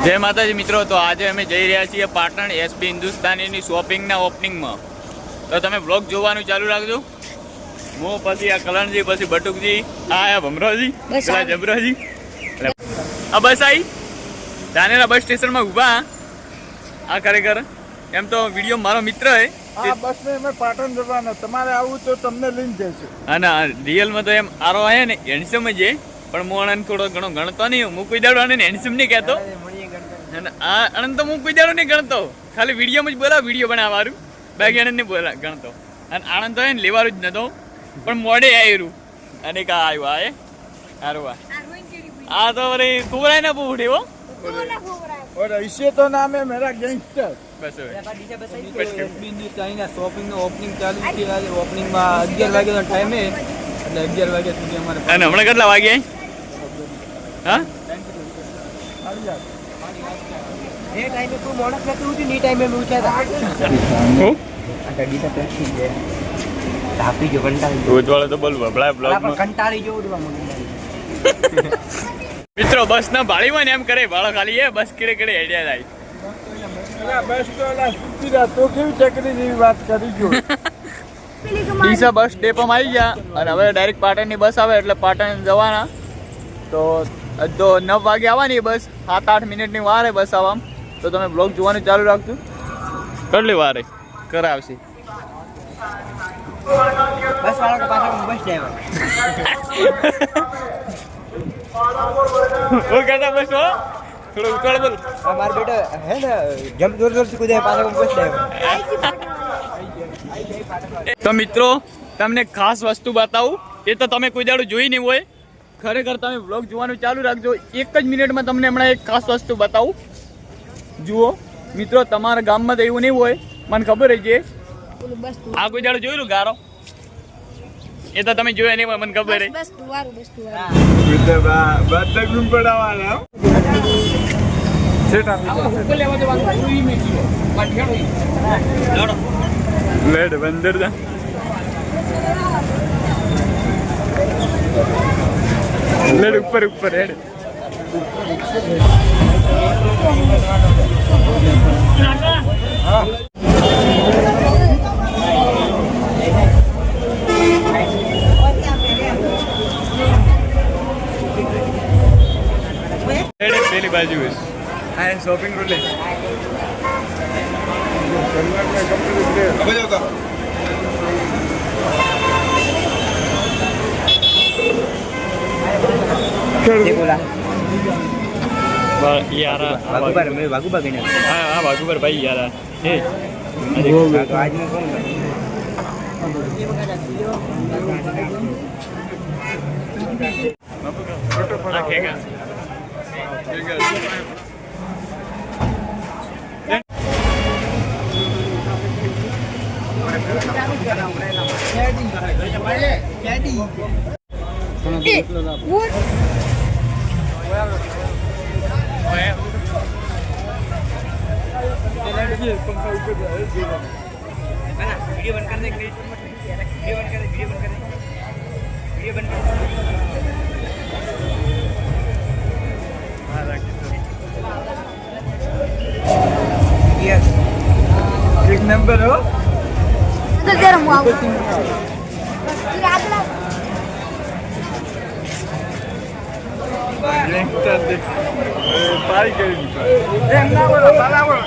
જય માતાજી મિત્રો, તો આજે અમે જઈ રહ્યા છીએ પાટણ એસપી હિન્દુસ્તાનીની શોપિંગના ઓપનિંગમાં. તો તમે બ્લોગ જોવાનું ચાલુ રાખજો. હું પછી આ કલણજી, પછી બટુકજી, આ ભમરાજી, પેલા જબરાજી. આ બસ આવી ધાનેરા બસ સ્ટેશનમાં ઊભા. આ ખરેખર એમ તો વિડીયો મારો મિત્ર હે. આ બસ ને અમે પાટણ જવાના, તમારે આવું તો તમને લઈને જઈશું. અને રિયલમાં તો એમ આરો હે ને હેન્ડસમ જ છે, પણ હું આનંદ થોડો ઘણો ગણતો નહીં. હું કોઈ દાડો આને હેન્ડસમ નહીં કહેતો, અને આ આનંદ તો હું કોઈ દાડો નહીં ગણતો. ખાલી વિડીયોમાં જ બોલા, વિડીયો બનાવવાનું, બાકી આનંદ નહીં બોલા ગણતો. અને આનંદ તો હે ને લેવાનું જ નતો, પણ મોડે આવ્યું. અને કા આવ્યું આ સારું. આ તો વળી કુવરાય ના પૂઠી હો. और ऐसे तो नाम है मेरा गैंगस्टर. બસ શોપિંગ નો ઓપનિંગ ચાલુ છે. આજે ઓપનિંગ માં 11 વાગ્યાનો ટાઈમ છે, એટલે 11 વાગ્યા સુધી અમારે. અને હમણાં કેટલા વાગ્યા? હા, એ ટાઈમે તું મોણસ નથી ઉઠી, ની ટાઈમે મે ઉઠ્યા હતા. હું આ ગાડી તો ટેક્સી છે, તાપી જો કંટાળી રોજ વાળો તો બોલ બબળા બ્લોગ માં કંટાળી જો ઉડવા મને. મિત્રો બસ ના ભાળીમાં ને એમ કરે, ભાડો ખાલી હે, બસ કેડે કેડે હેડ્યા જાય. બસ તો ઓલા સુતી રાત તો કેવી ચકરી જેવી વાત કરી ગયો. ડીસા બસ ડેપોમાં આવી ગયા, અને હવે ડાયરેક્ટ પાટણની બસ આવે એટલે પાટણ જવાના. તો 9 વાગે આવવાની બસ, 7-8 મિનિટની વાર હે બસ આવવામાં. તો તમે બ્લોગ જોવાનું ચાલુ રાખજો. કેટલી વાર હે કરાવશે બસ વાળા કે પાછા બસ ડ્રાઈવર ઓ કહેતા બસ હો થોડો ઉતાળ બોલ. આ માર બેટા હે ને જમ જોર જોર થી કૂદે, પાછા બસ ડ્રાઈવર. તો મિત્રો તમને ખાસ વસ્તુ બતાવું, એ તો તમે કોઈ દાડો જોઈ નહીં હોય. ખરેખર તમે બ્લોગ જોવાનું ચાલુ રાખજો. 1 જ મિનિટમાં તમને હમણાં એક ખાસ વસ્તુ બતાવું. જુઓ મિત્રો, તમારા ગામમાં તો એવું નહીં હોય, મને ખબર છે. આ કોઈ દાડો જોયેલું ગારો? એ તો તમે જોયા નહીં હોય, મને ખબર છે. બાથરૂમ પડાવવાના લેડ બંદર જા લેડ ઉપર ઉપર હેડ. પેલી બાજુ હા શોપિંગ રોડ વાઘુબર ભાઈ યાર वीडियो बंद कर दे, वीडियो बंद कर दे, वीडियो बंद कर दे, वीडियो बंद कर दे. एक नंबर हो पाई गई ना बोलो बराबर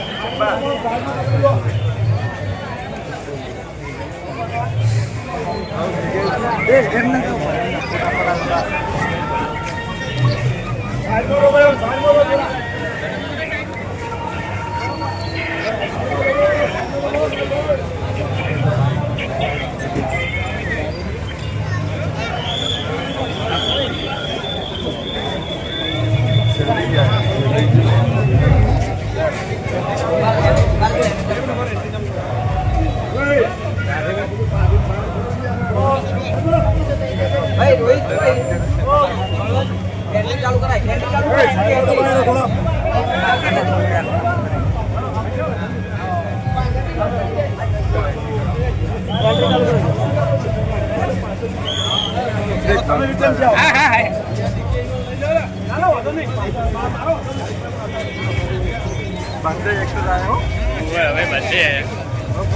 चालू करा, हाँ हाँ બંધ એક આવ્યો હવે બસે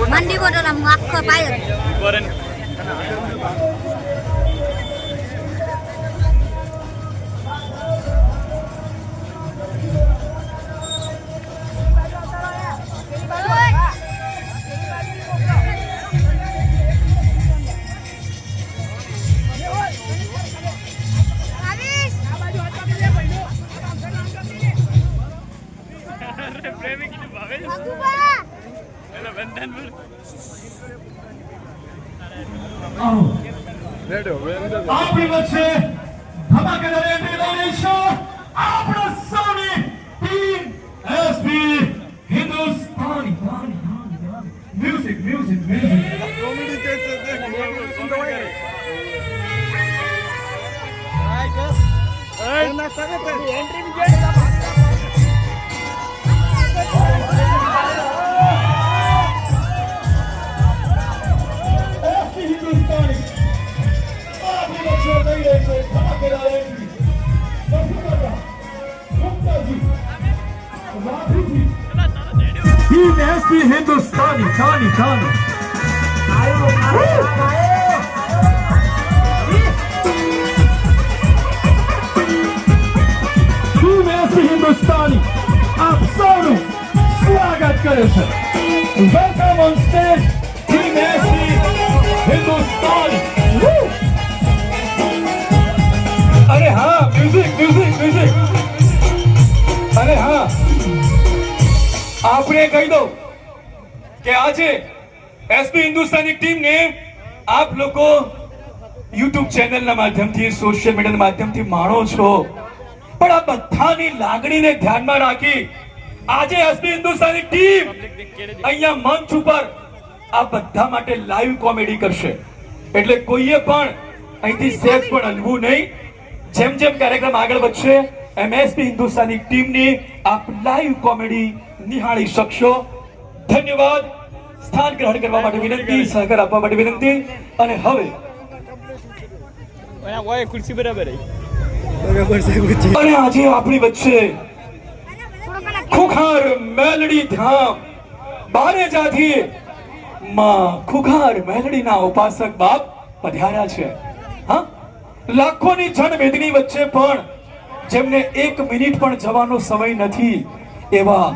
મંડી બોટલ આમ આખો પાયો કોરન પ્રેમી કીધું ભાવે એટલે બંધન પર રેડો આપણી વચ્ચે ધમાકેદાર એન્ટ્રી લઈ રહી છે આપણા સૌની team SP Hindustani music comedy કેસે એના સાથે એન્ટ્રી બી એસપી હિન્દુસ્તાની આપણી વચ્ચે લઈ રહી છે ધમાકેદાર એન્ટ્રી ટીમ એસપી હિન્દુસ્તાની ચાની ટીમ એસપી હિન્દુસ્તાની આપ સૌનું સ્વાગત કરે છે welcome on stage team SP Hindustani અરે હા મ્યુઝિક અરે હા આપણે કહી દો કે આજે એસપી હિન્દુસ્તાની ટીમને આપ લોકો યુટ્યુબ ચેનલના માધ્યમથી સોશિયલ મીડિયાના માધ્યમથી માણો છો પણ આ બધાની લાગણીને ધ્યાનમાં રાખી આજે એસપી હિન્દુસ્તાની ટીમ અહીંયા મંચ ઉપર આ બધા માટે લાઈવ કોમેડી કરશે એટલે કોઈએ પણ અહીંથી સેજ પણ હલવું નહીં જેમ જેમ કાર્યક્રમ આગળ વધશે એમ એસપી હિન્દુસ્તાની ટીમની આપ લાઈવ કોમેડી નિહાળી શકશો ધન્યવાદ સ્થાન ગ્રહણ કરવા માટે વિનંતી સહકાર આપવા માટે વિનંતી અને હવે ઓય ખુરશી બરાબર અને આજે આપણી વચ્ચે ખુખાર મેલડી ધામ બારેજાથી માં ખુખાર મેલડીના ઉપાસક બાપ પધાર્યા છે હા લાખોની જનમેદની વચ્ચે પણ જેમને 1 મિનિટ પણ જવાનો સમય નથી એવા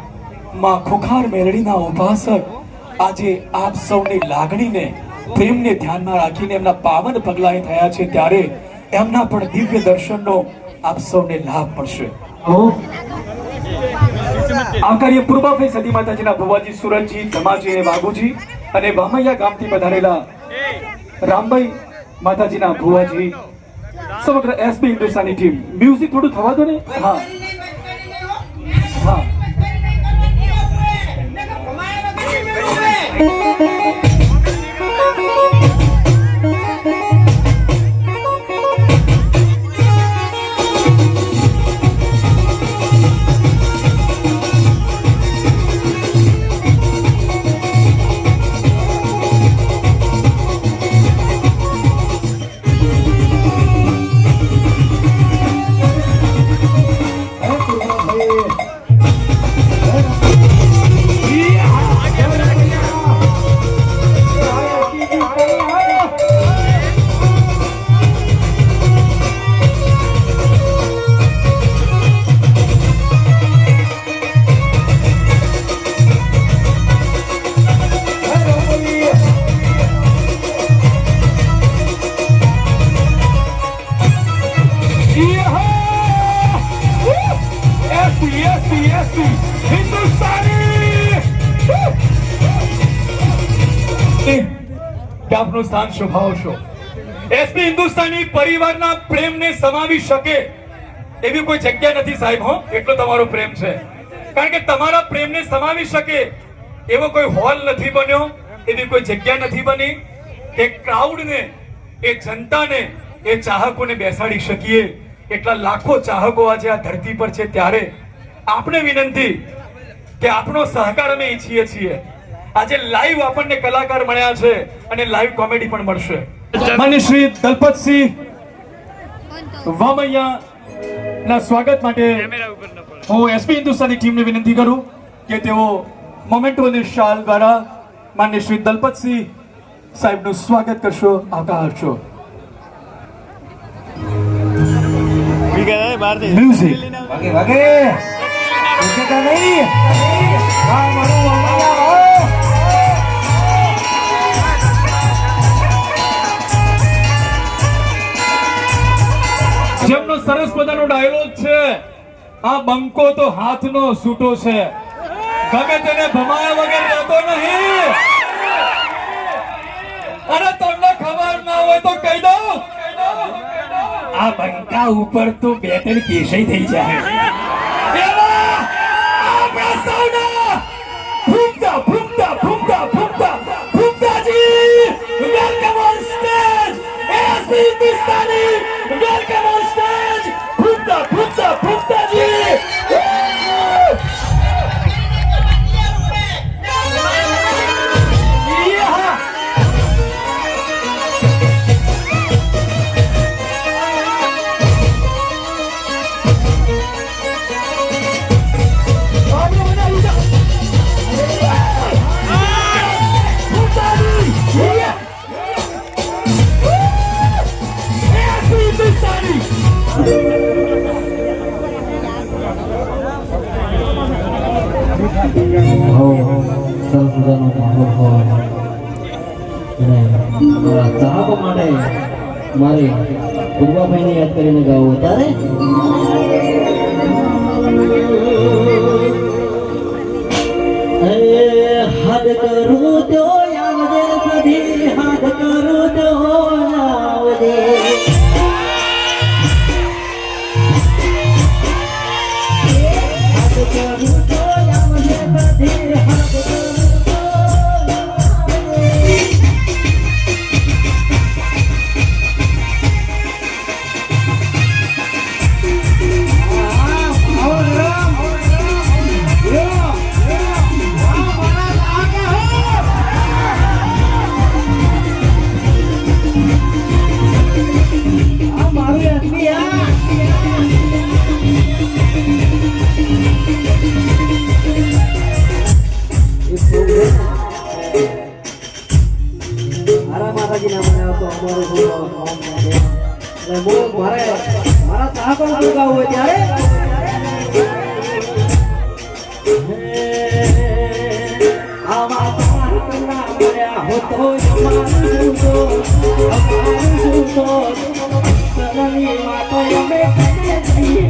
માં ખુખાર મેલડીના ઉપાસક આજે આપ સૌની લાગણીને પ્રેમને ધ્યાનમાં રાખીને એમના પાવન પગલાએ થયા છે ત્યારે એમના પણ દિવ્ય દર્શનનો આપ સૌને લાભ મળશે આવકાર્ય પૂર્વાફે સદી માતાજીના ભુવાજી સુરતજી ધમાજી અને વાઘુજી અને વામૈયા ગામથી પધારેલા રામભાઈ માતાજીના ભુવાજી સમગ્ર એસપી હિન્દુસ્તાની ટીમ મ્યુઝિક થોડું થવા દો ને હા આપનું સ્થાન શોભાવશો એસપી હિન્દુસ્તાની પરિવારના પ્રેમને સમાવી શકે એવી કોઈ જગ્યા નથી સાહેબ હો એટલો તમારો પ્રેમ છે કારણ કે તમારા પ્રેમને સમાવી શકે એવો કોઈ હોલ નથી બન્યો એવી કોઈ જગ્યા નથી બની એ ક્રાઉડને એ જનતાને એ ચાહકોને બેસાડી શકીએ એટલા લાખો ચાહકો આજે આ ધરતી પર છે ત્યારે આપણે વિનંતી કે આપણો સહકાર અમે ઈચ્છીએ છીએ આજે લાઈવ આપણને કલાકાર મળ્યા છે અને લાઈવ કોમેડી પણ મળશે માન્ય શ્રી દલપતસિંહ વામૈયા ના સ્વાગત માટે હું એસપી હિન્દુસ્તાની ટીમને વિનંતી કરું કે તેઓ મોમેન્ટો અને શાલ દ્વારા માન્ય શ્રી દલપતસિંહ સાહેબનું સ્વાગત કરશો, આવકારશો. મ્યુઝિક વાગે વાગે ઉકેતા નહીં. આ મારું અમારા જેમનો સરસ મજાનો ડાયલોગ છે, આ બંકો તો હાથનો સૂટો છે, ગમે તેને ભમાયા વગર રહેતો નહીં. અરે તમને ખબર ના હોય તો કહી દઉં, આ બંકા ઉપર તો બે ત્રણ કેસય થઈ જાય. એવા આપણા સૌના ફૂમતા ફૂમતા ફૂમતા ફૂમતા ફૂમતાજી welcome on stage. SP Hindustani welcome on stage. ફૂમતા ફૂમતા ફૂમતાજી. ચાહકો માટે મારે પૂર્વાભાઈને યાદ કરીને ગાવું ત્યારે હાથ કરું તો આવજે સધી, હાથ કરું તો આવજે. હાથ કરું તો આવજે સધી, હાથ કરું તો મારા ચાહકો ગાવું હોય ત્યારે આવા ના મળ્યા હો તો અમારું સૂતો સરની વાતો અમે કરીએ છીએ.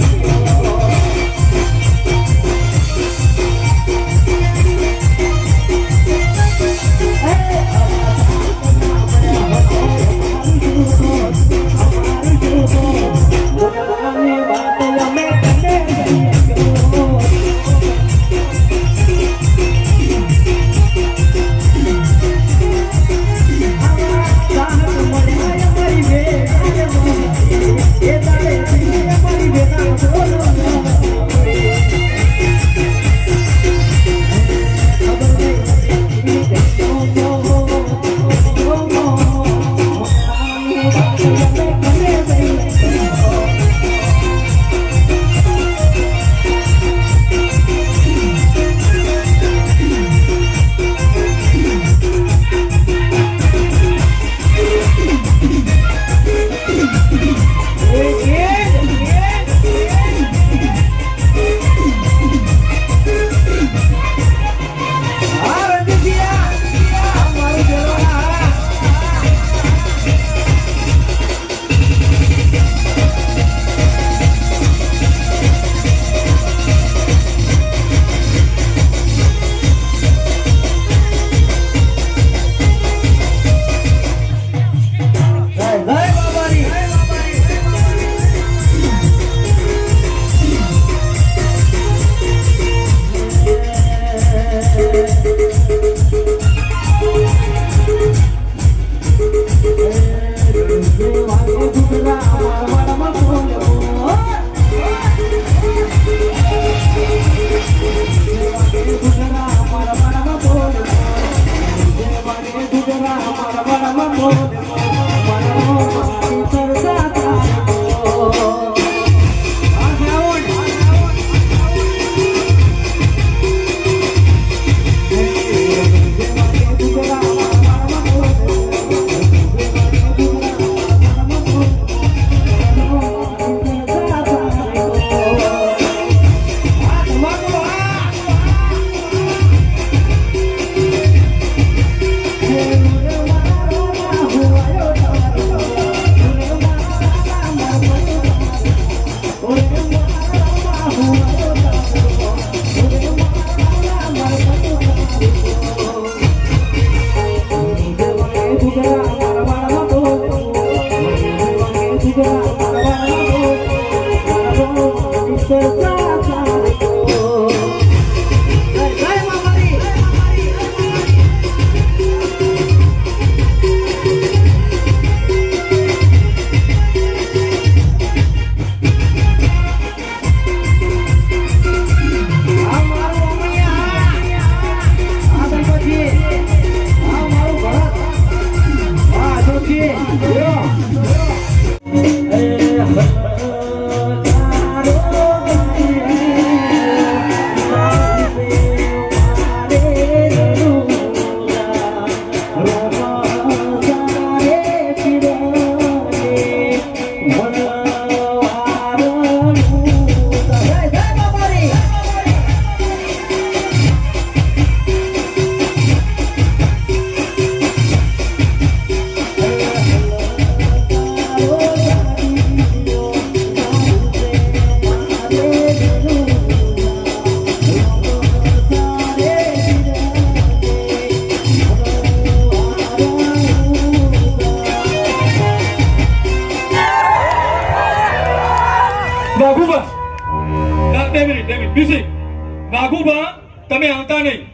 વાઘુબા તમે આવતા નહીં.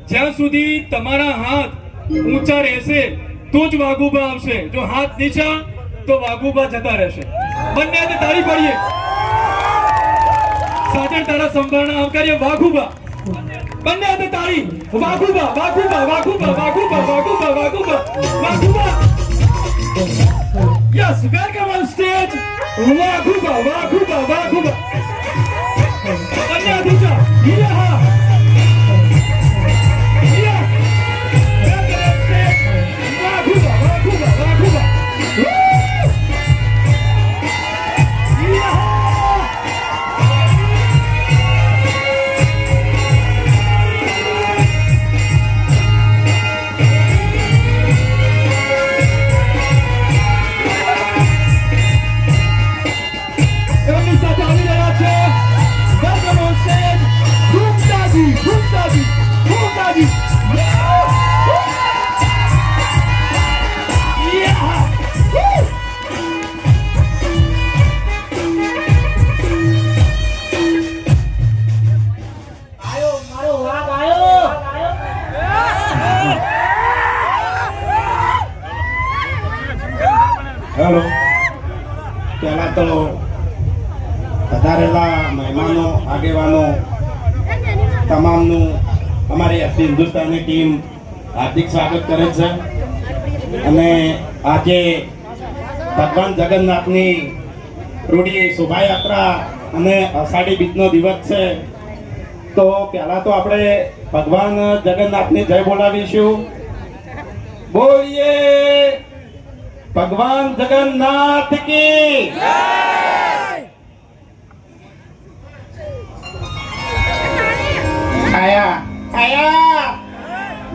જ્યાં સુધી તમારા હાથ ઊંચા રહેશે તો જ વાઘુબા આવશે. જો હાથ નીચા તો વાઘુબા જતા રહેશે. બંને હાથે તાળી પાડીએ. સાજણ તારા સંભાળના આવકાર્ય વાઘુબા. બંને હાથે તાળી. વાઘુબા વાઘુબા વાઘુબા વાઘુબા વાઘુબા વાઘુબા વાઘુબા. Yes, welcome on stage. વાઘુબા વાઘુબા વાઘુબા. બંને હાથ ઊંચા. હિયા. હેલો, પહેલા તો વધારેલા મહેમાનો આગેવાનો તમામનું અમારી એસપી હિન્દુસ્તાનની ટીમ હાર્દિક સ્વાગત કરે છે. અને આજે ભગવાન જગન્નાથની રૂઢી શોભાયાત્રા અને અષાઢી બીજનો દિવસ છે. તો પહેલા તો આપણે ભગવાન જગન્નાથની જય બોલાવીશું. બોલીએ ભગવાન જગન્નાથ કી જય. આયા આયા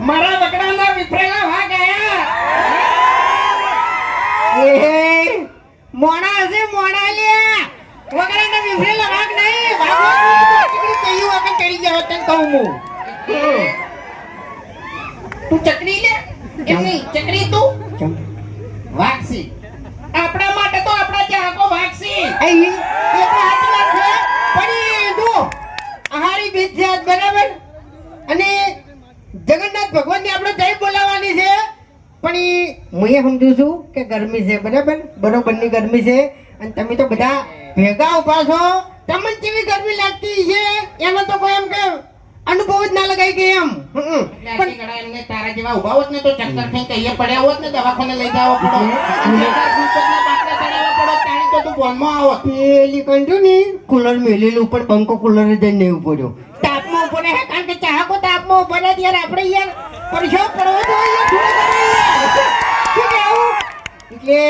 મારા બકરાના વિફરેલા ભાગ આયા. મોણા છે મોણા લ્યા વગડાના વિફરેલા ભાગ નહીં ભાગો ચકડી કયું વગર ચડી જાવ તને કહું હું. તું ચકડી લે એમ નહીં ચકડી તું વાક્ષી આપણા માટે તો આપણા ચાહકો વાક્ષી એ તો સાચી વાત છે. પણ જો આહારી બીજ છે આજ બરાબર અને જગન્નાથ ભગવાનની આપણે જય બોલાવવાની છે. પણ હું એ સમજુ છું કે ગરમી છે બરાબર બરોબરની ગરમી છે અને તમે તો બધા ભેગા ઉભા છો. તમને કેવી ગરમી લાગતી છે એનો તો કોઈ એમ કે અનુભવ જ ના લગાઈ ગઈ એમ. પણ તારા જેવા ઉભા હોત ને તો ચક્કર ખાઈ કહીએ પડ્યા હોત ને દવાખાને લઈ જાવ પડો તો તું બોનમાં આવો. પેલી કંજુ ની કુલર મેલેલું પણ પંખો કુલર જ નહીં ઉપડ્યો. તાપમાં ઉપડે હે કારણ કે ચાહકો તાપમાં ઉપડે ત્યારે આપણે યાર પરસેવો પડવો જોઈએ. શું કહેવું? એટલે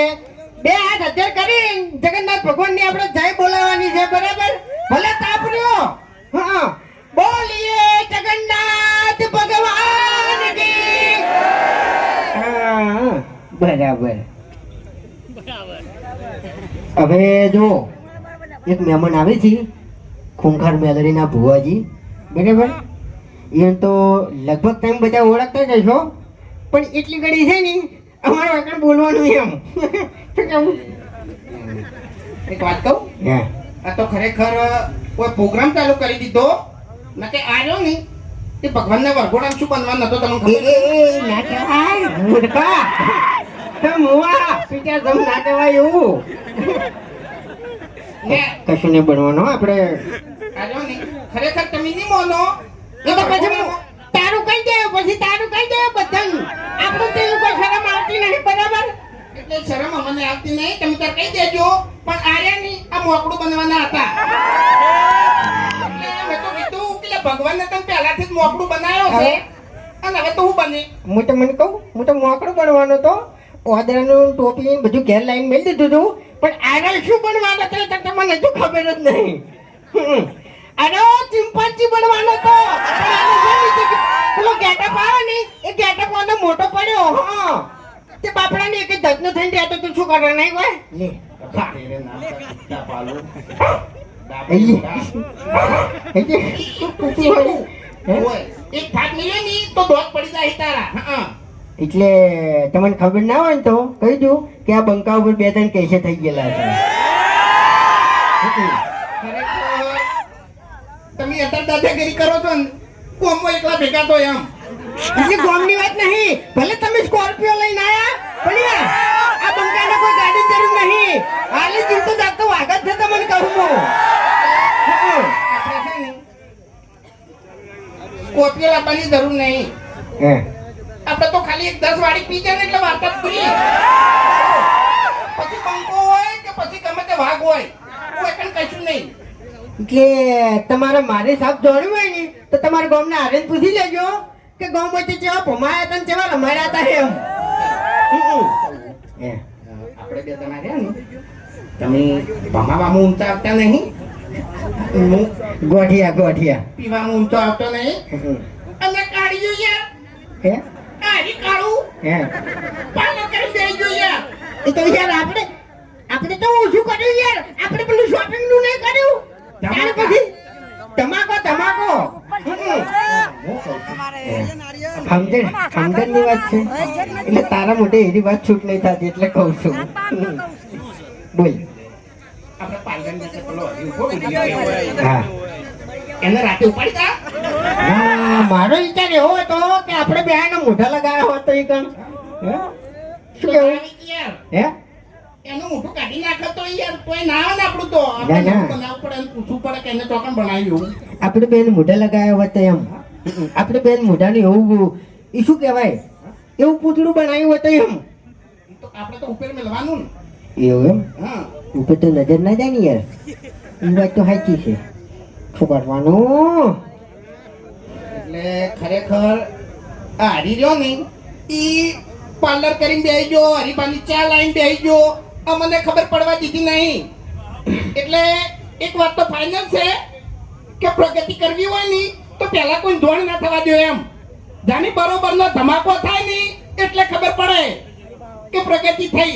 બે હાથ હજાર કરી જગન્નાથ ભગવાનની આપણે જય બોલાવવાની છે બરાબર. ભલે તાપ રહ્યો હા બોલીએ જગન્નાથ ભગવાન કી. હા બરાબર. હવે જો એક મહેમાન આવે છે ખૂંખાર મેલડીના ભુવાજી બરાબર. એ તો લગભગ તમે બધા ઓળખતા જ હશો પણ એટલી ઘડી છે ને અમારે આગળ બોલવાનું એમ. એક વાત કહું આ તો ખરેખર કોઈ પ્રોગ્રામ ચાલુ કરી દીધો નકે આવ્યો ને તે ભગવાનના વરઘોડામાં શું બનવાનું નતો તમને ખબર? ના કહેવાય મૂર્ખા મુવા પીટા જમ ના કહેવાય એવું. કશું નહીં બનવાનું આપણે આવ્યો ને ખરેખર તમે નહીં મોનો એ તો પછી તારું કહી દે પછી તારું કહી દે બધાનું આપણું તે લોકો શરમ આવતી નહીં બરાબર. એટલે શરમ અમને આવતી નહીં તમે તાર કહી દેજો. પણ આર્યા ની આ મોકળું બનવાના હતા એટલે મેં તો કીધું કે ભગવાનને તને પહેલાથી જ મોકળું બનાવ્યો છે અને હવે તો હું બને હું તો મને કહું હું તો મોકળું બનવાનો તો ઓદરાનું ટોપી બધું ઘેર લાઈન મેળ દીધું હતું પણ આગળ શું બનવાનો છે તો તમને હજુ ખબર જ નહીં. અરે ચિંપાંજી બનવાનો તો પેલો ગેટઅપ આવે ને એ ગેટઅપ વાળો મોટો પડ્યો. હા તે બાપડાને એક ધજનો થઈને રહ્યા તો તું શું કરવા નહીં હોય લે એક થાક મિલે ની તો દોત પડી જાય તારા. એટલે તમને ખબર ના હોય ને તો કહી દઉં કે આ બંકા ઉપર 2-3 કેસે થઈ ગયેલા છે. તમે તમે અત્યારે દાદાગીરી કરો છો ને કોમમાં એકલા ભેગા તો એમ એટલે ગોમની વાત નહીં, ભલે તમે સ્કોર્પિયો લઈને આયા પણ આ બંકાને કોઈ ગાડી જરૂર નહીં. હાલી જીવતો જાગતો વાગ જ છે તમને કહું હું. આપણે છે ને સ્કોર્પિયો લાવવાની જરૂર નહીં. આપણે તો ખાલી એક 10 વાળી પી જાય ને એટલે વાત જ પૂરી. પછી બંકો હોય કે પછી ગમે તે વાઘ હોય કોઈ પણ કશું નહીં. એટલે તમારે મારે સાહેબ જોડવું હોય ને તો તમારા ગામના હારેને પૂછી લેજો કે ગામ વચ્ચે કેવા ભમાયા હતા ને કેવા રમાડ્યા હતા એમ. આપણે બે જણા રહ્યા ને તમે ભમાવામાં ઊંચા આવતા નહીં, ગોઠિયા પીવામાં ઊંચો આવતો નહીં. અને કાઢ્યું યાર હે કાઢી કાઢું હે પાલો કરી દઈ જોઈએ. એ તો યાર આપણે તો ઓછું કર્યું યાર. આપણે પેલું શોપિંગ નું નહીં કર્યું. ત્યાર પછી ધમાકો સમજણ ની વાત છે એટલે તારા મોઢે એની વાત છૂટ નહીં થતી એટલે કહું છું. બોલ. આપણે પાલન જશે પેલો હરી ઉભો કરી ગયો. હા એને રાતે ઉપાડી તા. હા, મારો વિચાર એવો હતો કે આપણે બેના મોઢા લગાવ્યા હોત તો એ કણ શું કેવું યાર હે એનું મોઢું કાઢી નાખે તો યાર કોઈ ના આવે ને આપણું તો ના. આપણે બનાવવું પડે અને પૂછવું પડે કે એને ચોકન બનાવ્યું. આપણે બેન મોઢા લગાવ્યા હોત તો એમ આપણે બેન મોઢાને એવું એ શું કહેવાય એવું પૂતળું બનાવ્યું હોય તો એમ તો આપણે તો ઉપર મેળવાનું એવું એમ ને. હા ઉપર તો નજર ના જાય ને યાર એ વાત તો સાચી છે. શું કરવાનું એટલે ખરેખર આ હરી રહ્યો ને ઈ પાર્લર કરીને બેહી ગયો, હરીબાની ચા લાઈન બેહી ગયો, અમને ખબર પડવા દીધી નહીં. એટલે એક વાત તો ફાઇનલ છે કે પ્રગતિ કરવી હોય ને તો પહેલા કોઈ ધોણ ના થવા દો એમ. જાની બરોબરનો ધમાકો થાય ને એટલે ખબર પડે કે પ્રગતિ થઈ.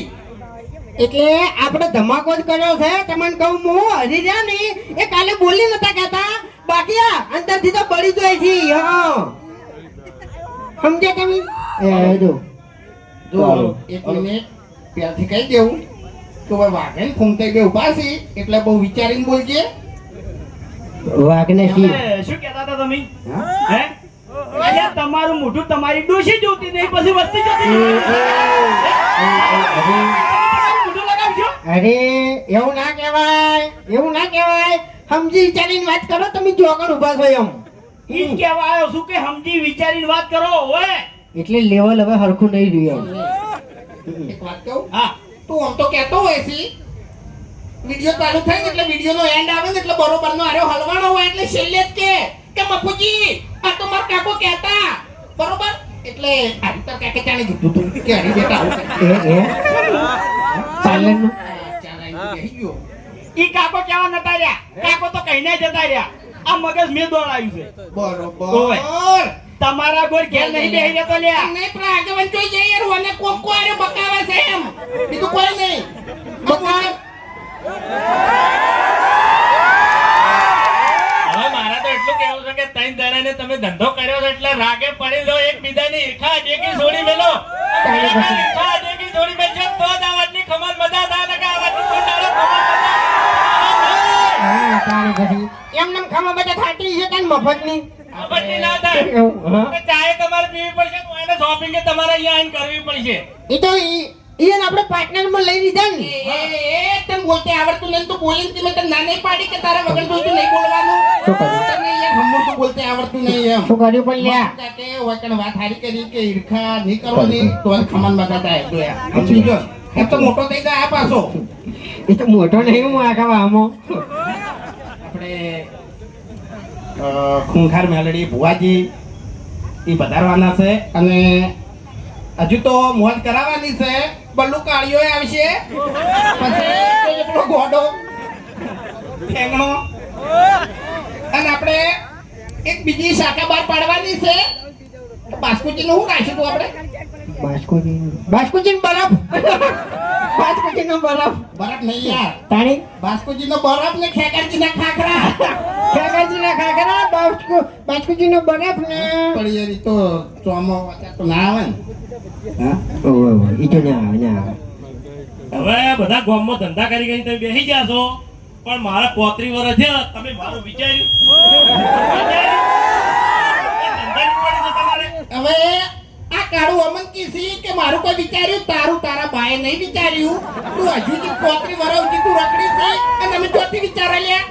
એટલે આપણે ધમાકો જ કર્યો છે. તમને કહું હું હરી રહ્યા ને એ કાલે બોલી નતા કહેતા બાકી આ અંદરથી તો બળી જાય છે. હા સમજ્યા તમે જો જો એક મિનિટ ત્યારથી કહી દેવું તો વાઘે ફૂંકાઈ બે ઉભા છે એટલે બહુ વિચારીને બોલજે. વાઘને શી શું કહેતા હતા તમે હે અલ્યા તમારું મોઢું તમારી ડોશી જોતી નહીં પછી વસ્તી જોતી મોઢું લગાવજો. અરે એવું ના કહેવાય સમજી વિચારીને વાત કરો. તમે જો આગળ ઉભા છો એમ ઈ જ કહેવા આવ્યો છું કે સમજી વિચારીને વાત કરો ઓય. એટલે લેવલ હવે હરખું નહીં રહ્યું. એક વાત કહું હા તું આમ તો કહેતો હોય છે વિડિયો ચાલુ થાય ને એટલે વિડિયોનો એન્ડ આવે ને એટલે બરોબરનો આર્યો હલવાનો હોય એટલે છેલ્લે જ કે મફુજી આ તો મારા કાકો કહેતા બરોબર એટલે હરી તાર કાકે ચાણે કીધું તું કે હરી બેટા આવું કરે. સાયલેન્ટ ચાલ આવી બેહી ગયો. ઈ કાકો કેવા નતા રહ્યા, કાકો તો કહીને જતા રહ્યા. આ મગજ મેં દોડાયું છે. બરોબર તમારા ગોળ ઘેર નહીં બેહી જતો લ્યા. નહીં પણ આગેવાન જોઈ જઈએ યાર ઓને કોક આર્યો બકાવે છે એમ બીજું કોઈ નહીં. બકાવે હવે મારા તો એટલું કેવું છે કે 3 દાડાને તમે ધંધો કર્યો છે એટલે રાગે પડી લો એકબીજાની ઈર્ખા દેખી છોડી મેલો. ઈર્ખા દેખી છોડી મેલજો તો જ આ વાતની ખમણ મજા થાય ને કે આ વાતની કોઈ દાડો ખમણ મજા હા તારે પછી એમ નમ ખાવા બધા થાતી છે તને મફતની ખબરની ના થાય. એવું હા કે ચાય તમારે પીવી પડશે તો એને શોપિંગ કે તમારે અહીંયા આવીને કરવી પડશે. એ તો એને આપણે પાર્ટનરમાં લઈ લીધા ને એ તને બોલતે આવડતું નહીં તો બોલીને તમે તને ના નહીં પાડી કે તારા વગર જોઈતું નહીં બોલવાનું. શું કર્યું? તને યાર હમણાં તો બોલતે આવડતું નહીં એમ. શું કર્યું પણ લ્યા કે હોય કણ વાત હારી કરી કે ઈર્ખા નહીં કરવાની તો જ ખમણ બધા થાય તો યાર સમજી જો એમ તો મોટો થઈ જાય આ પાછો. એ તો મોટો નહીં હું આખા આમાં આપણે ખૂંખાર મેલડી ભુવાજી એ પધારવાના છે અને હજુ તો મોજ કરાવવાની છે. બલ્લુ કાળીઓ આવશે પછી એકલો ઘોડો ઠેંગણો અને આપણે એક બીજી શાખા બહાર પાડવાની છે. બાસ્કુજી નું શું રાખ્યું તું આપણે બાસ્કુજી બરફ બાસ્કુજી નો બરફ બરફ નહીં યાર તાણી બાસ્કુજી નો બરફ ને ખેકરજી ના ખાખરા ખેગાજી ના ખાખરા બાસ્કુજી નો બરફ ને પણ યાર ઈ તો ચોમો તો ના આવે ને. હા ઈ તો ના આવે હવે બધા ગામમાં ધંધા કરી તમે બેસી ગયા છો પણ મારા 35 વર્ષ થયા તમે મારું વિચાર્યું હવે આ કાળું અમન કીસી કે મારું કોઈ વિચાર્યું તારું તારા બાએ નહીં વિચાર્યું તું હજુ જે 35 વર્ષ સુધી તું રખડી છે અને અમે ચોથી વિચારા લ્યા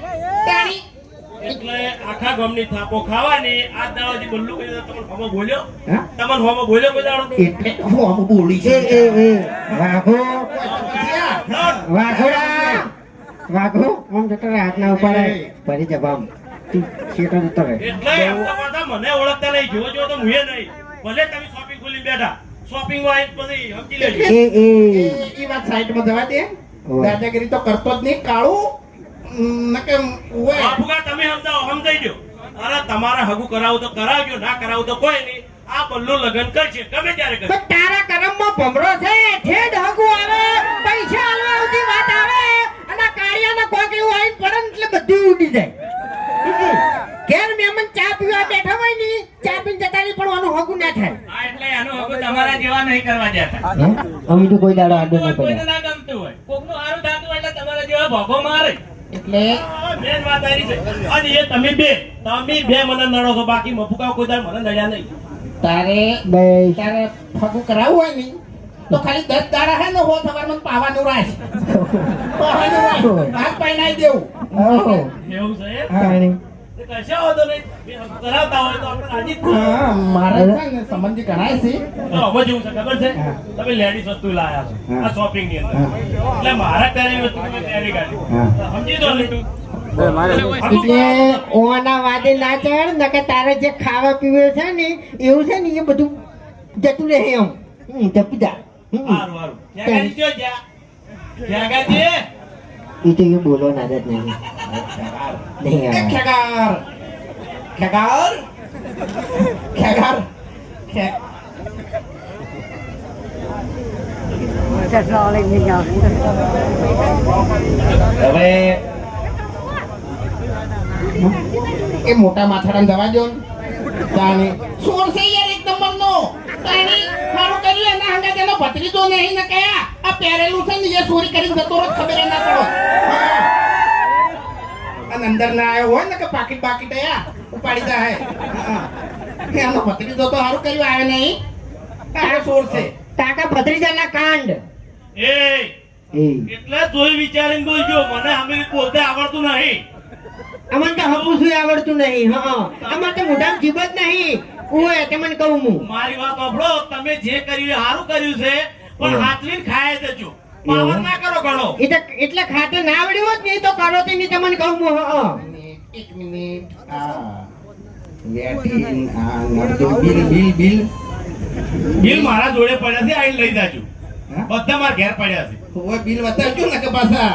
તાણી એટલે આખા ગામની થાપો ખાવાની આ દાવાજી બલ્લુ કહી દે તમને હોમો બોલ્યો તમને હોમો બોલ્યો કોઈ દાડો એટલે હું આમ બોલી છે વાઘો પછી આ વાઘોડા વાઘો આમ જતો રહે હાથના ઉપાડે ભરી જવામ તું શેઠો જતો રહે એટલે એમ તો પાછા મને ઓળખતા નહીં જોવો જો તો મુએ નહીં ભલે તમે શોપિંગ ખોલી બેઠા શોપિંગ માં આવીને પછી સમજી લેજો એ વાત સાઈડમાં જવા દે દાદાગીરી તો કરતો જ નહીં કાળું નકે ઓય બાપુકા તમે સમજાઈ દો અરે તમારે હગું કરાવું તો કરાવજો ના કરાવું તો કોઈ નહીં આ બલ્લુ લગન કરશે ગમે ત્યારે કરશે પણ તારા કરમમાં ભમરો છે ઠેડ હગુ આવે પૈસા આલવા સુધી વાત આવે અને આ કાળિયાના કોક એવું આવીને પડે ને એટલે બધું ઉડી જાય ઘેર મહેમાન ચા પીવા બેઠા હોય ને ચા પીને જતા નહીં પણ આનું હગું ના થાય હા એટલે એનું હગું તમારા જેવા નહીં કરવા દેતા અમે તો કોઈ દાડો આડો નહીં કોઈને પડ્યા ના ગમતું હોય કોકનું સારું થતું હોય એટલે તમારા જેવા ભોગો મારે એટલે મેન વાત આવી છે અને એ તમે બે મને નડો છો બાકી મફુકા કોઈ દાડ મને નડ્યા નહીં તારે બસ તારે ફગું કરાવવું હોય ને તો ખાલી 10 દાડા હે ને હો સવારમાં પાવાનું રાખ પાવાનું રાખ ભાગ પાઈ દેવું ઓહો એવું છે કાણી તે કશા વાંધો નહીં બે હગું કરાવતા હોય તો આપણે રાજી જ છીએ. હા મારે છે ને સંબંધી ગણાય છે તો હવે જેવું છે ખબર છે તમે લેડીઝ વસ્તુ લાયા છો આ શોપિંગ ની અંદર એટલે મારા પહેરેલી વસ્તુ તમે પહેરી કાઢી સમજી દો ને તું એટલે ઓના વાદે ના ચડ નકે તારે જે ખાવા પીવે છે ને એવું છે ને એ બધું જતું રહે એમ જપી જા સારું સારું ક્યાં ગયો ક્યાં ગાજી એ તો એ બોલો ના જ નહીં નહીં એ આવે ખેગાર ખેગાર ખેગાર ખે- હવે એ મોટા માથાડાને દવા જો તાણી સોર છે યાર એક નંબરનો તાણી મારું કર્યું એના હંગા તેનો ભત્રીજો નહીં ને કયા આ પહેરેલું છે ને એ ચોરી કરીને જતો રહે ખબર ના પડો હા. અને અંદર ના આવ્યો હોય ને કે પાકીટ બાકીટ આયા ઉપાડી જાય હા એનો ભત્રીજો તો સારું કર્યું આવે નહીં આ સોર છે કાકા ભત્રીજાના કાંડ એ એ એટલે જોઈ વિચારીને બોલજો મને અમે પોતે આવડતું નહીં અમને તો હપું શું આવડતું નહીં હા અમારે તો મોઢામાં જીભ જ નહીં ઓય તમને કહું હું મારી વાત સાંભળો તમે જે કર્યું એ સારું કર્યું છે પણ હાથવીને ખાય દેજો પાવર ના કરો ઘણો એ તો એટલે ખાતે ના આવડ્યું હોત ને એ તો કરો તે નહીં તમને કહું હું હા એક મિનિટ આ વેટિંગ આ નડતો બિલ બિલ બિલ બિલ મારા જોડે પડ્યા છે આઈને લઈ જાજો બધા મારા ઘેર પડ્યા છે ઓય બિલ બતાવજો ને કે પાછા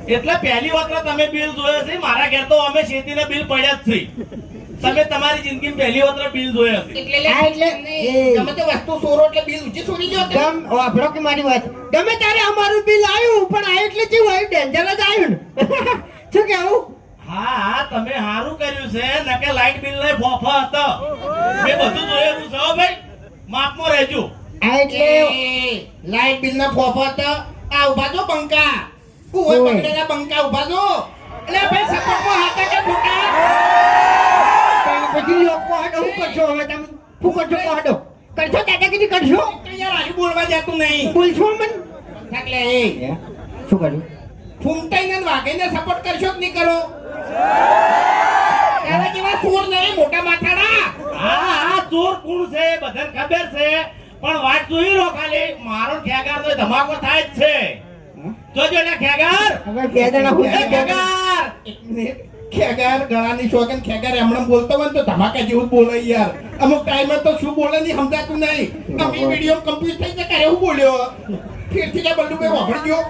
એટલે પહેલી વખત તમે બિલ જોયા છે મારા ઘેર તો અમે શેતીના બિલ પડ્યા જ છે તમે તમારી જિંદગીમાં પહેલી વખત બિલ જોયા છે એટલે આ એટલે ગમે તે વસ્તુ સોરો એટલે બિલ ઊંચી સોરી જો તમે. ગમ વાપરો કે મારી વાત ગમે ત્યારે અમારું બિલ આવ્યું પણ આવ્યું એટલે કેવું આવ્યું ડેન્જર જ આવ્યું ને શું કેવું હા હા તમે સારું કર્યું છે નકે લાઈટ બિલ ને ફોફા હતો મેં બધું જોયેલું છે હો ભાઈ માપમાં રહેજો આ એટલે લાઈટ બિલ ના ફોફત આ ઉભા જો બંકા કોઈ પકડેલા બંકા ઉભા જો એટલે ભાઈ સપોર્ટમાં હાથા કે ફૂટા પછી લોકો હાડો શું કરશો હવે તમે શું કરશો હાડો કરશો દાદાગીરી કરશો તો યાર આજુ બોલવા જતું નહીં બોલશો મન એટલે એ શું કર્યું ફૂમટાઈને વાઘેને સપોર્ટ કરશો કે નહીં કરો તારા જેવા ચોર નહીં મોટા માથાડા હા હા ચોર કોણ છે બધાને ખબર છે પણ વાત જોઈ લો ખાલી મારો ખેગાર તો ધમાકો થાય જ છે જોજો ને ખેગાર હવે બે જણા હું ખેગાર એક મિનિટ ખેગાર ગળાની શોખન ખેગાર એમણે બોલતો હોય ને તો ધમાકા જેવું જ બોલે યાર અમુક ટાઈમે તો શું બોલે નહીં સમજાતું નહીં અમે વિડીયો કમ્પ્લીટ થઈ જાય એવું બોલ્યો ફેરથી કે બલ્લુ ભાઈ વાપરી ગયો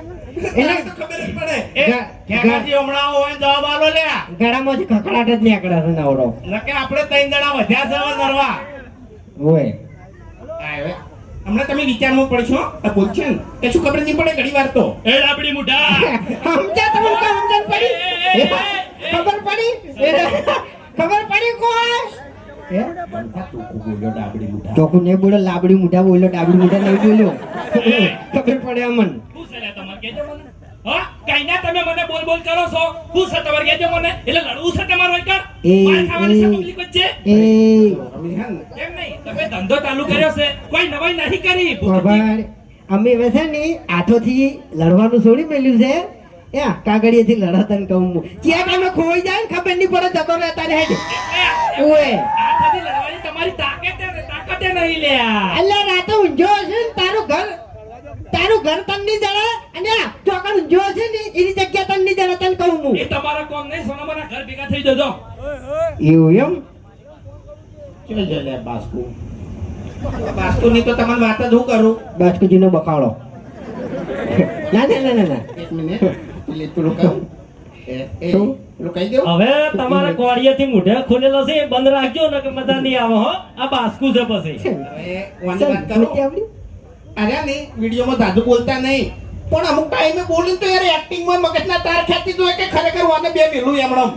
એને તો ખબર જ પડે એ ખેગારજી હમણાં હોય ને જવાબ આલો લે ગળામાં જ ખખડાટ જ નીકળે છે નવરો નકે આપણે ત્રણ જણા વધ્યા છે હવે નરવા ઓય આવે હમણાં તમે વિચારમાં પડશો આ બોલશે ને કે શું ખબર નહીં પડે ઘણી વાર તો એ ડાબડી મુઢા સમજ્યા તમને તો સમજણ પડી ખબર પડી ખબર પડી કોઈ ચોખ્ખું નહીં બોલો લાબડી મુઠા બોલ્યો ડાબડી મુઠા નહીં બોલ્યો ખબર પડે અમન શું છે લે તમારે કહેજો મને હા કઈના તમે મને બોલ બોલ કરો છો હું છે તમારે કહેજો મને એટલે લડવું છે તમારો એકડ એ, માર ખાવાની છે એ. પબ્લિક વચ્ચે એ એમ નહીં તમે ધંધો ચાલુ કર્યો છે કોઈ નવાઈ નહીં કરી બાબા અમે હવે છે ને હાથોથી લડવાનું છોડી મેલ્યું છે એ કાગળિયેથી લડતન કહું હું જ્યાં ટાઈમે ખોઈ જાય ને ખબર નહીં પડે જતો રહેતા રહે છે ઓએ આથી લડવાની તમારી તાકાતે નહીં લ્યા અલ્યા રાતે ઊંઝો હશે ને તારું ઘર તન નહીં જડે અને આ ચોકડ ઊંઝો હશે ને એની જગ્યા તન નહીં જડે તને કહું હું એ તમારા કોમ નહીં સોનામાના ઘર ભેગા થઈ જજો એવું એમ ચલ જલે બાસ્કુ બાસ્કુની તો તમને વાત જ હું કરું. બાસ્કુજીનો બકાળો ના ના ના ના ના એક મિનિટ પેલી પેલું કહું એ શું? પેલું કહી દઉં. હવે તમારા કોડિયાથી મૂઢે ખોલેલો છે એ બંધ રાખજો ને કે મજા નહીં આવે હો આ બાસ્કુ છે પછી હવે વાની વાત કરું. નથી આવડી? અરે નહીં વિડીયોમાં દાદુ બોલતા નહીં પણ અમુક ટાઈમે બોલીને તો યાર એક્ટિંગમાં મગજના તાર ખેંચી દો કે ખરેખર વાને બે મેલું એમણમ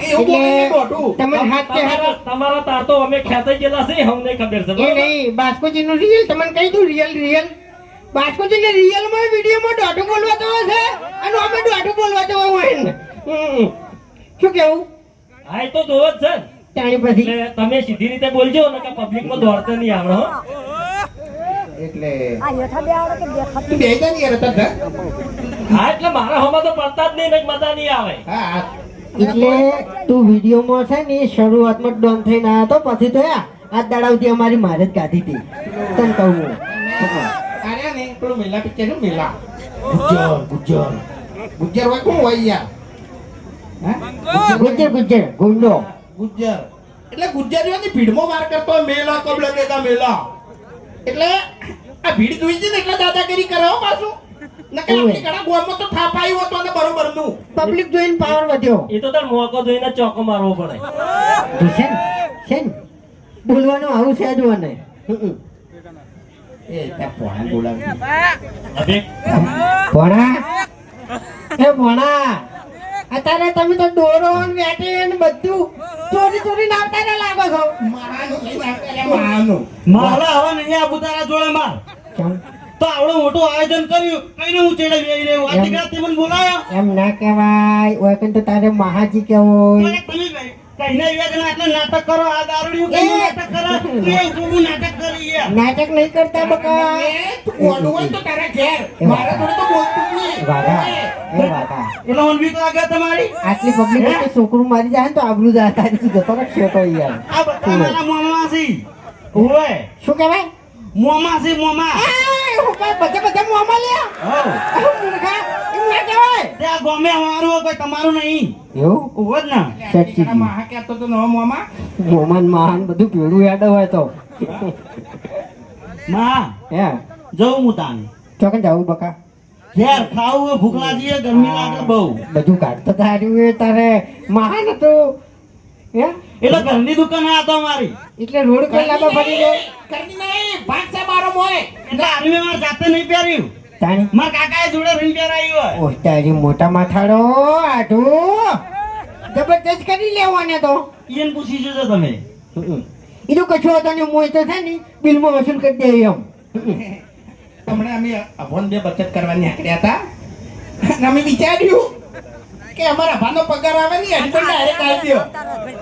એવું બોલીને દોઢું. તમને હાથ કે હાથ તમારા તાર તો અમે ખેંચાઈ ગયેલા છે અમને ખબર છે એ બરોબર? નહીં બાસ્કોજીનું રિયલ તમને કહી દઉં રિયલ બાસ્કોજીને રિયલમાં વિડીયોમાં દોઢું બોલવા તો છે અને અમે દોઢું બોલવા તો હોય ને શું કેવું હા એ તો જોવો જ છે ને. તાણી પછી એટલે તમે સીધી રીતે બોલજો ને કે પબ્લિકમાં દોડતા નહીં આવડે હો એટલે આ હેઠા બે આવડે કે દેખાતું તું બેહી જા ને યાર અત્યારે. હા એટલે મારા હોમાં તો પડતા જ નહીં ને મજા નહીં આવે હા એટલે તું વિડીયોમાં છે ને શરૂઆતમાં ડોન થઈને આવ્યો તો પછી તો આ દાડાવતી અમારી મારે જ ગાધી હતી તને કહું હું. અરે નહીં પેલું મેલા પિક્ચર નું મેલા ગુજ્જર હોય કોણ હોય યાર ગુજ્જર ગુંડો ગુજ્જર એટલે ગુજ્જરીઓની ભીડમાં વાર કરતો હોય મેલા કબ લગેગા મેલા એટલે આ ભીડ જોઈ છે ને એટલે દાદાગીરી કરે હો પાછું નકર આપણી ઘણા ગોમમાં તો થાપાયું હતું અને બરોબર નું પબ્લિક જોઈને પાવર વધ્યો એ તો તાર મોકો જોઈને ચોકો મારવો પડે તું છે ને બોલવાનું આવું છે જ મને એ ત્યાં પોણા બોલાવી હવે ભણા એ ભણા અત્યારે તમે તો ડોરો ને વેટી ને બધું ચોરી નાખતા ને લાગો છો માનું લઈને આવતા રહ્યા, માનું મારા હવે નહીં આ બુતારા જોડે માર તો આવડું મોટું આયોજન કર્યું કઈને હું ચેડે વેઈ રહ્યો આ દીકરા તે મને બોલાયો એમ ના કહેવાય ઓય કન તો તારે મહાજી કેવોય મને તમે કઈને વેદના એટલે નાટક કરો આ દારૂડિયું કઈ નાટક કરે તું એ ઉભું નાટક કરી યાર નાટક નહીં કરતા બકા એ તું ગોડું હોય તો તારા ઘેર મારા જોડે તો બોલતું જ નહીં. વાગા એ વાગા એટલે મન બીક લાગે તમારી આટલી પબ્લિક વચ્ચે છોકરું મારી જાય ને તો આબરૂ જાય તારી શું જતો રખશે તો યાર આ બધા મારા મોમાં છે ઓય શું કહેવાય મોમાં છે મોમાં બધા મોમાં લ્યા મૂર્ખા એમ ના કહેવાય ત્યાં ગમે અમારું હોય, કોઈ તમારું નહીં એવું ઓવ જ ને સાચી તારા માહા કહેતો તો નવો મોમાં મોમાન મહાન બધું ભેળું યાદ હોય તો માં હે જવું હું તાન ચોકન જાવું બકા ઘેર ખાવું હોય, ભૂખ લાગી હોય, ગરમી લાગે બહુ બધું કાઢતો તાર્યું એ તારે મહાન હતું હે એટલે ઘરની દુકાન આ તો અમારી એટલે રોડ પર લાંબા ફરી ગયો કરની નહીં ભાગ છે મારો મોય એટલે આની મેં મારા જાતે નહીં પહેર્યું તાણી મારા કાકાએ જોડે રહીને પહેરાયું હોય ઓય તારી મોટા માથાડો આઢું જબરદસ્ત કરી લેવાને તો એને પૂછી જોજો તમે એ તો કશું હતો ને મોય તો છે ને બિલમાં વસૂલ કરી દે એમ હમણાં અમે અભોન બે બચત કરવા નીકળ્યા હતા અને અમે વિચાર્યું કે અમારા અભાનો પગાર આવે ને હસબન્ડ ડાયરેક્ટ આવી દો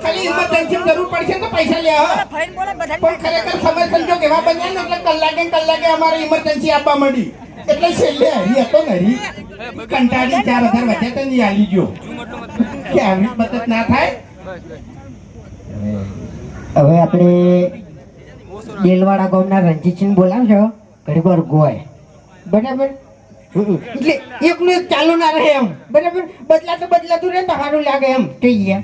ખાલી ઇમરજન્સી જરૂર પડશે તો પૈસા લે હો ફાઈન બોલે બધા પણ ખરેખર સમય સંજોગ એવા બન્યા ને એટલે કલાકે અમારે ઇમરજન્સી આપવા મળી એટલે છેલ્લે હરી હતો ને હરી કંટાળી 4000 વધ્યા તો નહીં આલી ગયો કે આવી બચત ના થાય હવે આપણે દેલવાડા ગામના રણજીતસિંહ બોલાવશો ઘડીક વાર ગોય બરાબર એટલે એકલું એક ચાલુ ના રહે એમ બરાબર બદલાતું રહે તો સારું લાગે એમ થઈ ગયા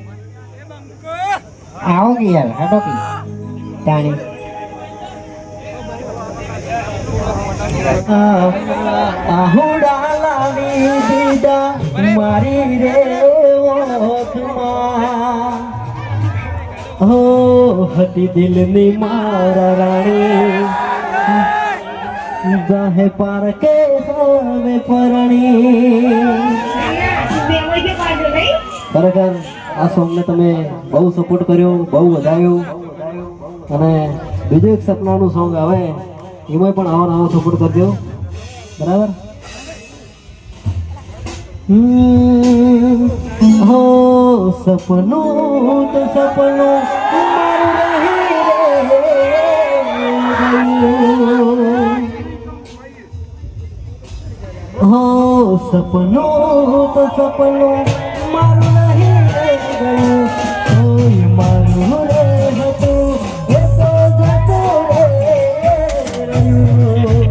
આવો કે યાર હાડો કે તાણી આહુડા લાવી દીધા મારી રે ઓખમાં હો હતી દિલની મારા રાણી જાહે પાર કે હવે પરણી ખરેખર આ સોંગને તમે બહુ સપોર્ટ કર્યો બહુ વધાર્યો અને બીજું એક સપનાનું સોંગ આવે એમાં પણ આવો સપોર્ટ કરજો બરાબર હો સપનું તો સપનું મારું રહી ગયું. હો સપનું તો સપનું મારું નહીં ગયું. કોઈ મારું રે હતું એ તો જતું રે રહ્યું.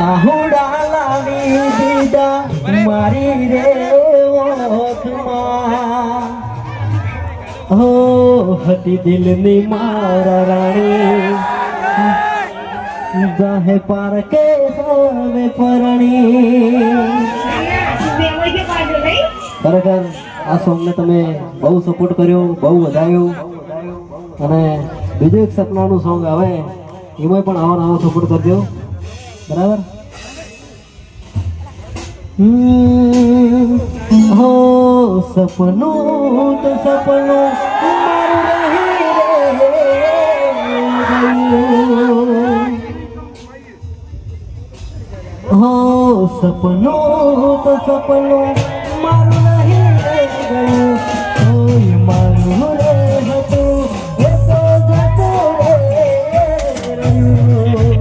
આહુડા લાવી દીધા મારી રે ઓખમાં. હો હતી દિલની મારા રાણી જાહે પાર કે હવે પરણી. ખરેખર આ સોંગને તમે બહુ સપોર્ટ કર્યો, બહુ વધાર્યો. અને બીજું એક સપનાનું સોંગ આવે એમાં પણ આવો નવો સપોર્ટ કરજો, બરાબર? હો સપનું તો સપનું મારું રહી ગયું. હો સપનું તો સપનું મારું નહીં ગયું. કોઈ મારું રે હતું એ તો જતું રે રહ્યું.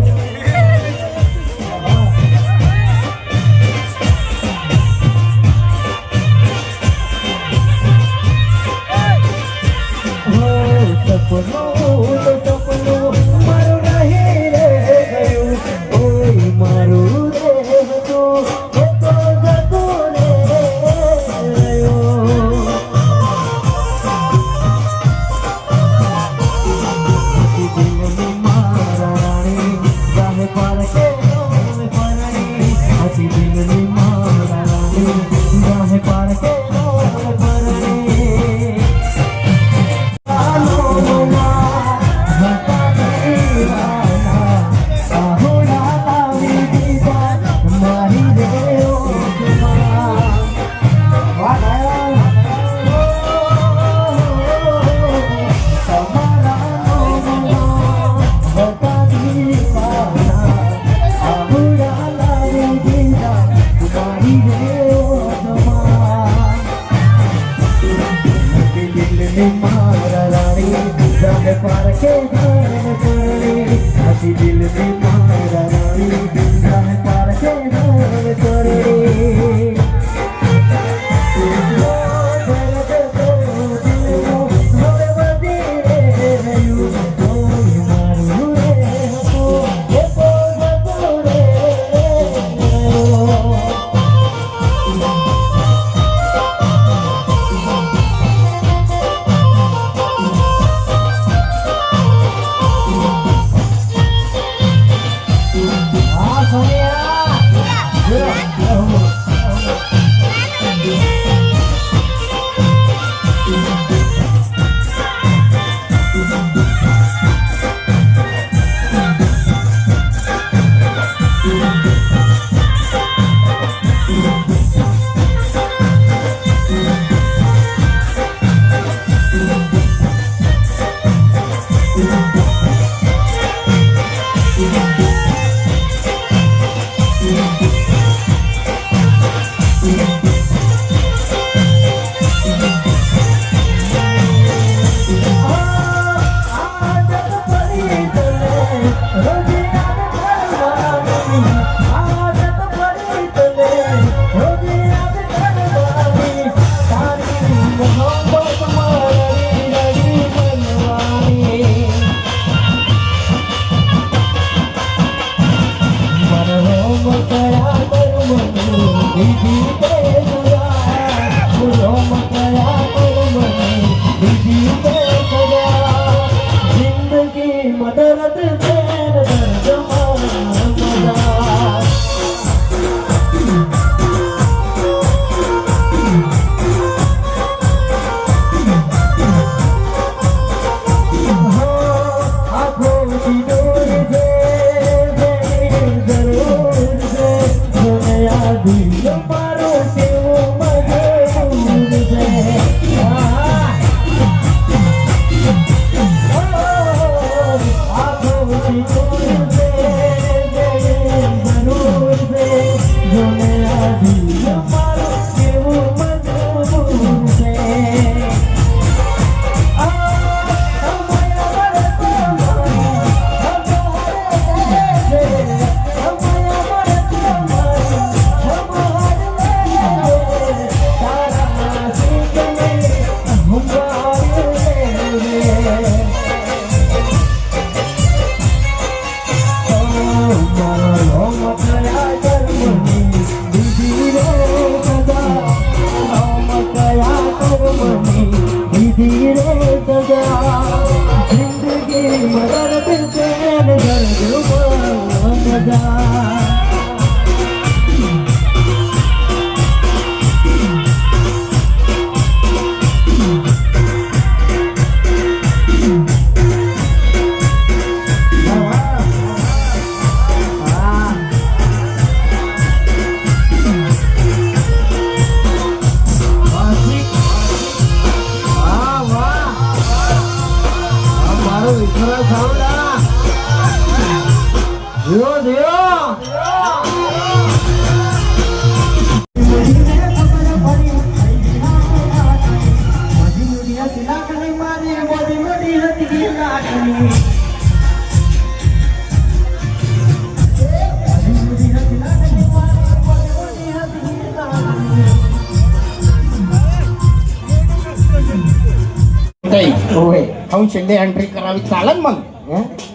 હું છેલ્લે એન્ટ્રી કરાવી ચાલે ને મને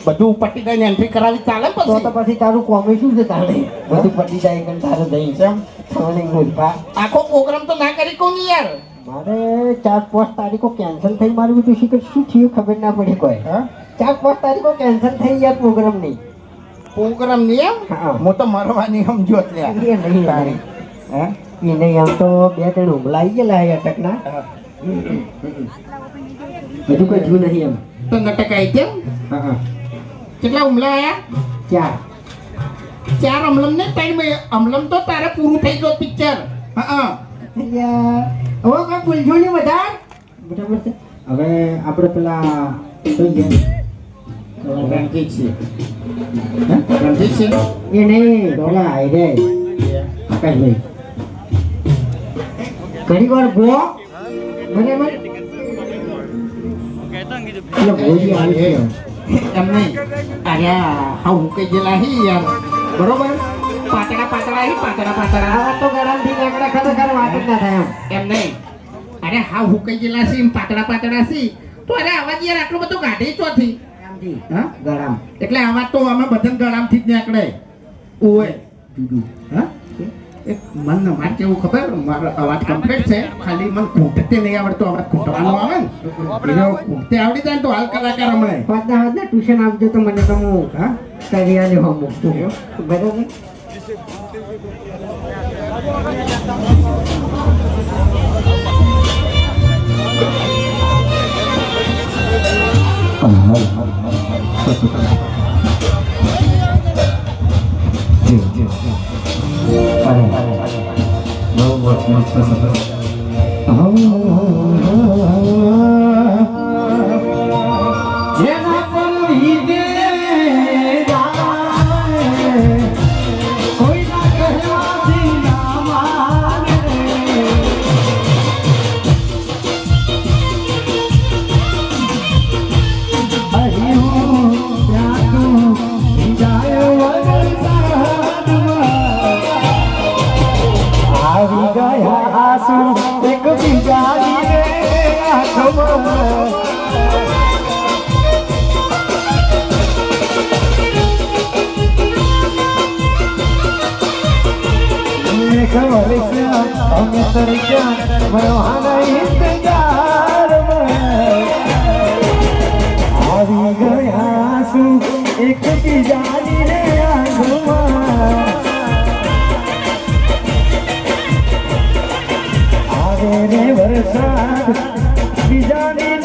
બધું પટી ગઈને એન્ટ્રી કરાવી ચાલે ને તો પછી તારું કોમી શું છે તારે બધું પટી જાય કે તારે જઈ છે આખો પ્રોગ્રામ તો ના કરી કહું ને યાર મારે 4-5 તારીખો કેન્સલ થઈ મારું બધું શું થયું ખબર ના પડી કોઈ 4-5 તારીખો કેન્સલ થઈ યાર પ્રોગ્રામ નહીં એમ હું તો મરવાની સમજો એટલે એ નહીં આમ તો 2-3 હુમલા આવી ગયેલા અટકના બધું કોઈ થયું નહીં એમ તો નાટક આવી કેમ કેટલા હુમલા આયા 4 અમલમ ને 3 અમલમ તો તારે પૂરું થઈ ગયું પિક્ચર હવે કોઈ ભૂલજો નહીં બધા બરાબર છે હવે આપણે પેલા રણજીત છે એ નહીં પેલા આઈ રે આકાશભાઈ ઘણી વાર ગો મને એમ નહીં અરે હા હું કઈ ગયેલા હી યાર બરોબર પાતળા આ તો ગરમ થી નીકળે ખરેખર વાત જ ના થાય એમ નહીં અરે હા હું કઈ ગયેલા છે પાતળા છે તો અરે અવાજ યાર આટલો બધો કાઢે ચોથી હા ગરમ એટલે આવાજ તો અમે બધા ગળામથી જ નીકળે ઓય હા એક મન માર કેવું ખબર મારો અવાજ કમ્પ્લીટ છે ખાલી મન ખૂંટતે નહીં આવડતો અવાજ ખૂંટવાનો આવે ને એ ખૂંટતે આવડી જાય તો હાલ કલાકાર હમણે પાછા ટ્યુશન આપજો તો મને તો હું હા કરિયાની હોમ મૂકતું બરાબર વરસાદ બીજાની